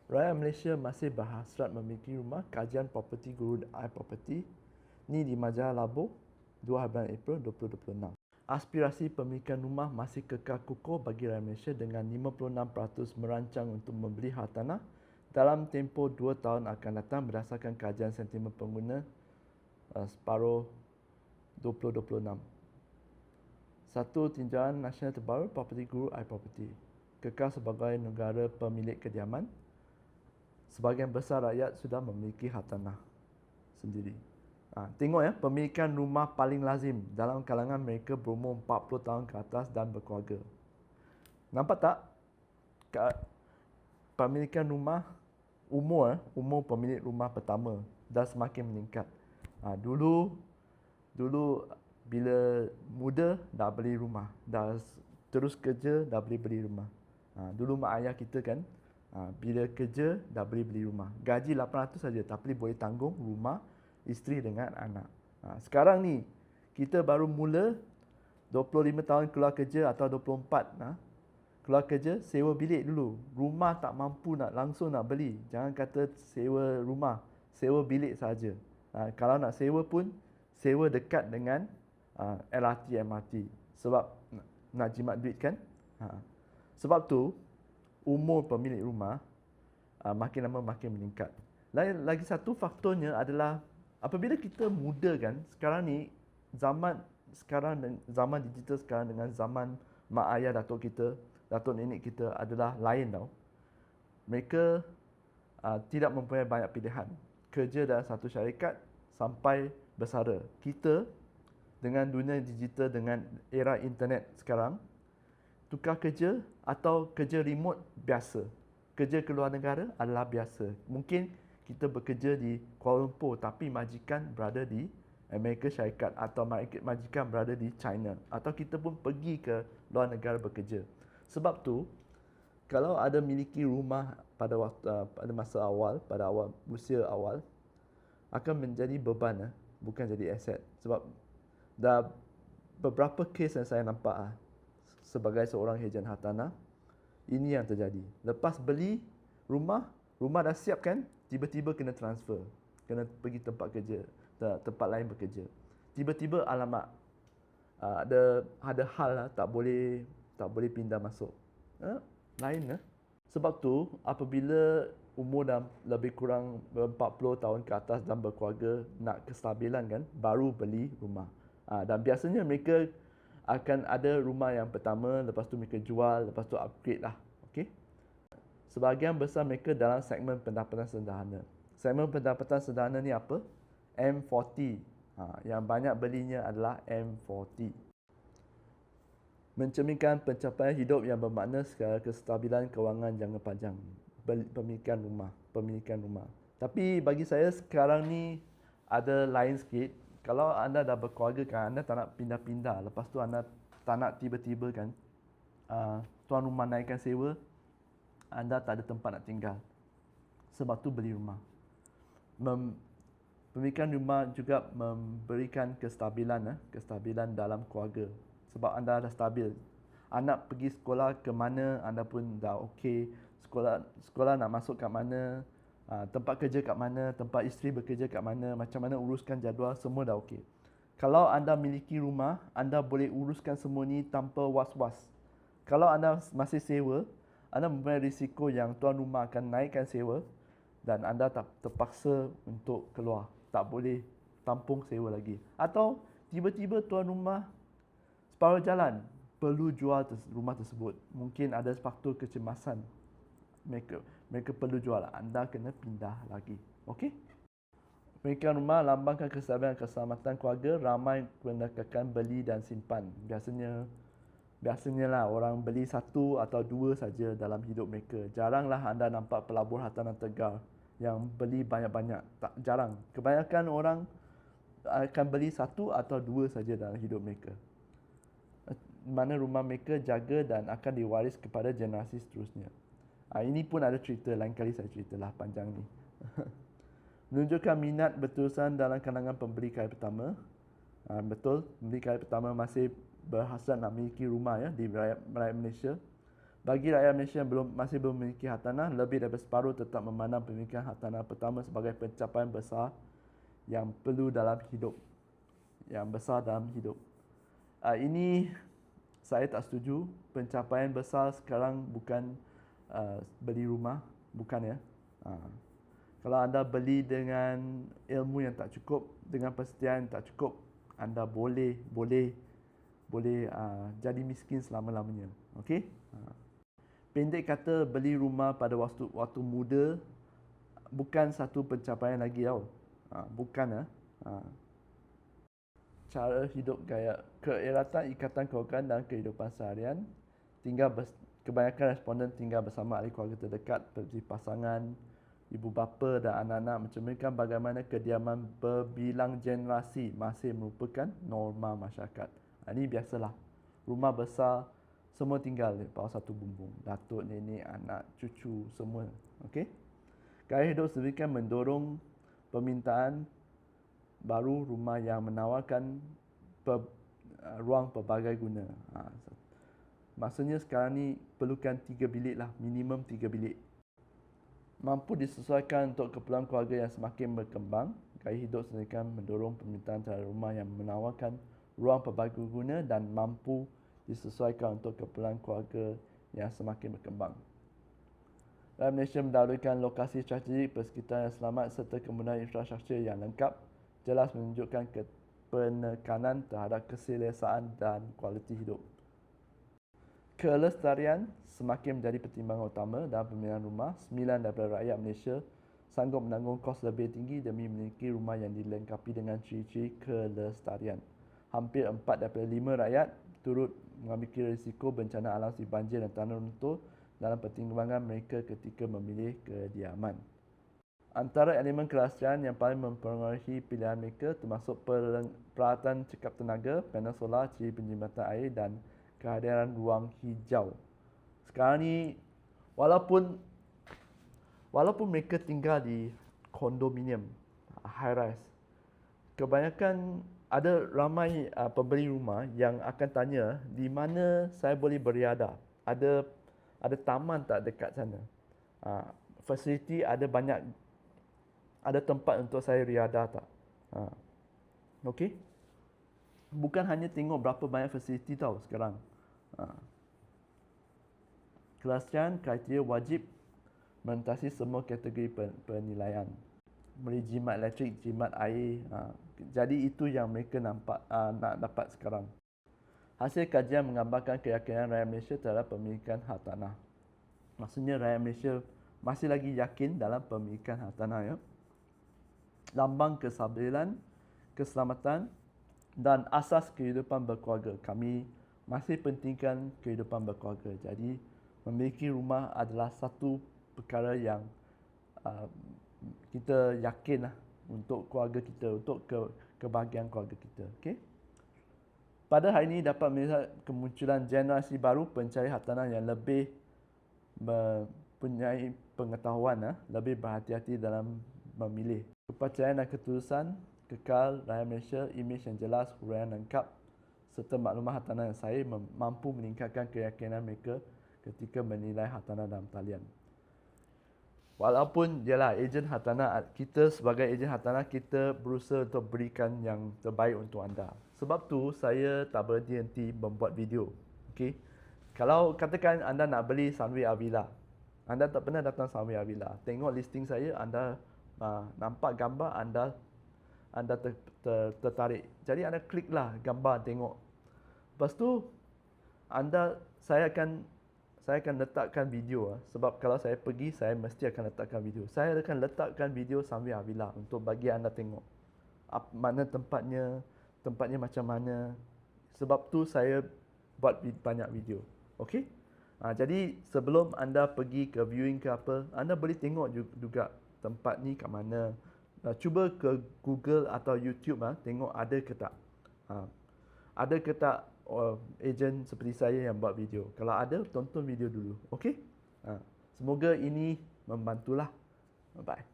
Rakyat Malaysia masih berhasrat memiliki rumah. Kajian Property Guru iProperty ni di Majalah Labo 2 bulan April 2026. Aspirasi pemilikan rumah masih kekal kukuh bagi rakyat Malaysia dengan 56% merancang untuk membeli hartanah dalam tempoh 2 tahun akan datang berdasarkan kajian sentimen pengguna separuh 2026. Satu tinjauan nasional terbaru Property Guru iProperty. Kekal sebagai negara pemilik kediaman, sebahagian besar rakyat sudah memiliki hartanah sendiri. Tengok ya, pemilikan rumah paling lazim dalam kalangan mereka berumur 40 tahun ke atas dan berkeluarga. Nampak tak? Pemilikan rumah, umur pemilik rumah pertama dah semakin meningkat. Dulu bila muda dah beli rumah, dah terus kerja dah boleh beli rumah. Dulu mak ayah kita kan, bila kerja dah boleh beli rumah. Gaji 800 saja tapi boleh tanggung rumah, isteri dengan anak. Sekarang ni kita baru mula 25 tahun keluar kerja atau 24 keluar kerja, sewa bilik dulu. Rumah tak mampu langsung nak beli. Jangan kata sewa rumah, sewa bilik saja. Kalau nak sewa pun sewa dekat dengan LRT, MRT. Sebab nak jimat duit kan. Sebab tu umur pemilik rumah makin lama makin meningkat. Lagi satu faktornya adalah apabila kita muda kan, sekarang ni zaman digital sekarang dengan zaman mak ayah datuk kita, datuk nenek kita adalah lain tau. Mereka tidak mempunyai banyak pilihan. Kerja dalam satu syarikat sampai bersara. Kita dengan dunia digital, dengan era internet sekarang, tukar kerja atau kerja remote biasa. Kerja keluar negara adalah biasa. Mungkin kita bekerja di Kuala Lumpur tapi majikan berada di Amerika Syarikat atau majikan berada di China, atau kita pun pergi ke luar negara bekerja. Sebab tu kalau ada miliki rumah pada masa awal, pada usia awal, akan menjadi beban, bukan jadi aset. Sebab dah beberapa kes yang saya nampak sebagai seorang ejen hartanah, ini yang terjadi. Lepas beli rumah dah siap kan, tiba-tiba kena transfer, kena pergi tempat kerja, tempat lain bekerja. Tiba-tiba alamak, ada hal tak boleh pindah masuk. Lain. Sebab tu apabila umur dah lebih kurang 40 tahun ke atas dan berkeluarga, nak kestabilan kan, baru beli rumah. Dan biasanya mereka akan ada rumah yang pertama, lepas tu mereka jual, lepas tu upgrade lah. Okey. Sebahagian besar mereka dalam segmen pendapatan sederhana. Segmen pendapatan sederhana ni apa? M40. Yang banyak belinya adalah M40. Mencerminkan pencapaian hidup yang bermakna secara kestabilan kewangan jangka panjang. Pemilikan rumah. Tapi bagi saya sekarang ni ada lain sikit. Kalau anda dah berkeluarga kan, anda tak nak pindah-pindah. Lepas tu anda tak nak tiba-tiba kan, tuan rumah naikkan sewa, anda tak ada tempat nak tinggal. Sebab tu beli rumah. Pemilikan rumah juga memberikan kestabilan dalam keluarga. Sebab anda dah stabil. Anak pergi sekolah ke mana, anda pun dah okey. Sekolah nak masuk kat mana, tempat kerja kat mana, tempat isteri bekerja kat mana, macam mana uruskan jadual, semua dah okey. Kalau anda miliki rumah, anda boleh uruskan semua ni tanpa was-was. Kalau anda masih sewa, anda mempunyai risiko yang tuan rumah akan naikkan sewa dan anda tak terpaksa untuk keluar. Tak boleh tampung sewa lagi. Atau tiba-tiba tuan rumah separuh jalan perlu jual rumah tersebut. Mungkin ada faktor kecemasan. Mereka perlu jual. Anda kena pindah lagi. Okey? Pemilikan rumah lambangkan kestabilan keselamatan keluarga. Ramai pendekatan beli dan simpan. Biasanya lah orang beli satu atau dua saja dalam hidup mereka. Jaranglah anda nampak pelabur hartanah tegar yang beli banyak-banyak. Tak, jarang. Kebanyakan orang akan beli satu atau dua saja dalam hidup mereka. Mana rumah mereka jaga dan akan diwaris kepada generasi seterusnya. Ini pun ada cerita, lain kali saya ceritalah panjang ni. Menunjukkan minat berterusan dalam kalangan pembeli kali pertama. Betul, pembeli kali pertama masih berhasrat nak memiliki rumah ya di rakyat Malaysia. Bagi rakyat Malaysia yang masih belum memiliki hartanah, lebih daripada separuh tetap memandang pemilikan hartanah pertama sebagai pencapaian besar yang perlu dalam hidup. Yang besar dalam hidup. Ini saya tak setuju. Pencapaian besar sekarang bukan beli rumah, bukan ya. Kalau anda beli dengan ilmu yang tak cukup, dengan persediaan yang tak cukup, anda boleh jadi miskin selama-lamanya. Okey? Pendek kata, beli rumah pada waktu muda bukan satu pencapaian lagi tau. Bukan. Cara hidup gaya keeratan ikatan keluarga dan kehidupan seharian, kebanyakan responden tinggal bersama ahli keluarga terdekat seperti pasangan, ibu bapa dan anak-anak, mencerminkan bagaimana kediaman berbilang generasi masih merupakan norma masyarakat. Ini biasalah. Rumah besar, semua tinggal di bawah satu bumbung. Datuk, nenek, anak, cucu, semua. Okey? Gaya hidup sedemikian mendorong permintaan baru rumah yang menawarkan ruang pelbagai guna. Maksudnya sekarang ni perlukan 3 bilik lah, minimum 3 bilik. Mampu disesuaikan untuk keperluan keluarga yang semakin berkembang. Gaya hidup sedemikian mendorong permintaan terhadap rumah yang menawarkan ruang pelbagai guna dan mampu disesuaikan untuk keperluan keluarga yang semakin berkembang. Rakyat Malaysia mendahulukan lokasi strategik, persekitaran yang selamat serta kemudahan infrastruktur yang lengkap, jelas menunjukkan penekanan terhadap keselesaan dan kualiti hidup. Kelestarian semakin menjadi pertimbangan utama dalam pemilihan rumah. 9 daripada rakyat Malaysia sanggup menanggung kos lebih tinggi demi memiliki rumah yang dilengkapi dengan ciri-ciri kelestarian. Hampir 4 daripada 5 rakyat turut mengambil risiko bencana alam seperti banjir dan tanah runtuh dalam pertimbangan mereka ketika memilih kediaman. Antara elemen kelestarian yang paling mempengaruhi pilihan mereka termasuk peralatan cekap tenaga, panel solar, ciri penjimatan air dan kehadiran ruang hijau. Sekarang ni walaupun mereka tinggal di kondominium, high rise, kebanyakan ada ramai pembeli rumah yang akan tanya di mana saya boleh beriadah. Ada taman tak dekat sana? Fasiliti ada banyak, ada tempat untuk saya riadah tak? Okey? Bukan hanya tengok berapa banyak fasiliti tau sekarang. Kelestarian kriteria wajib melintasi semua kategori penilaian. Mulai jimat elektrik, jimat air. Jadi itu yang mereka nak dapat sekarang. Hasil kajian menggambarkan keyakinan rakyat Malaysia terhadap pemilikan hartanah. Maksudnya rakyat Malaysia masih lagi yakin dalam pemilikan hartanah, ya. Lambang kestabilan, keselamatan dan asas kehidupan berkeluarga. Kami masih pentingkan kehidupan berkeluarga. Jadi memiliki rumah adalah satu perkara yang kita yakinlah untuk keluarga kita, untuk kebahagiaan keluarga kita. Okey. Pada hari ini dapat melihat kemunculan generasi baru pencari hartanah yang lebih mempunyai pengetahuan, lebih berhati-hati dalam memilih. Kepercayaan dan ketulusan kekal rakyat Malaysia, imej yang jelas, huraian lengkap serta maklumat hartanah yang sahih mampu meningkatkan keyakinan mereka ketika menilai hartanah dalam talian. Walaupun ialah ejen hartanah, kita sebagai ejen hartanah kita berusaha untuk berikan yang terbaik untuk anda. Sebab tu saya tak berhenti membuat video. Okey. Kalau katakan anda nak beli Sunway Avila, anda tak pernah datang Sunway Avila, tengok listing saya, anda nampak gambar, anda tertarik. Jadi anda kliklah gambar, tengok. Lepas tu saya akan letakkan video, sebab kalau saya pergi saya mesti akan letakkan video. Saya akan letakkan video Sunway Avila untuk bagi anda tengok mana tempatnya macam mana. Sebab tu saya buat banyak video. Okey? Jadi sebelum anda pergi ke viewing ke apa, anda boleh tengok juga tempat ni kat mana. Cuba ke Google atau YouTube, tengok ada ke tak. Ada ke tak ejen seperti saya yang buat video. Kalau ada, tonton video dulu. Okey? Semoga ini membantulah. Bye.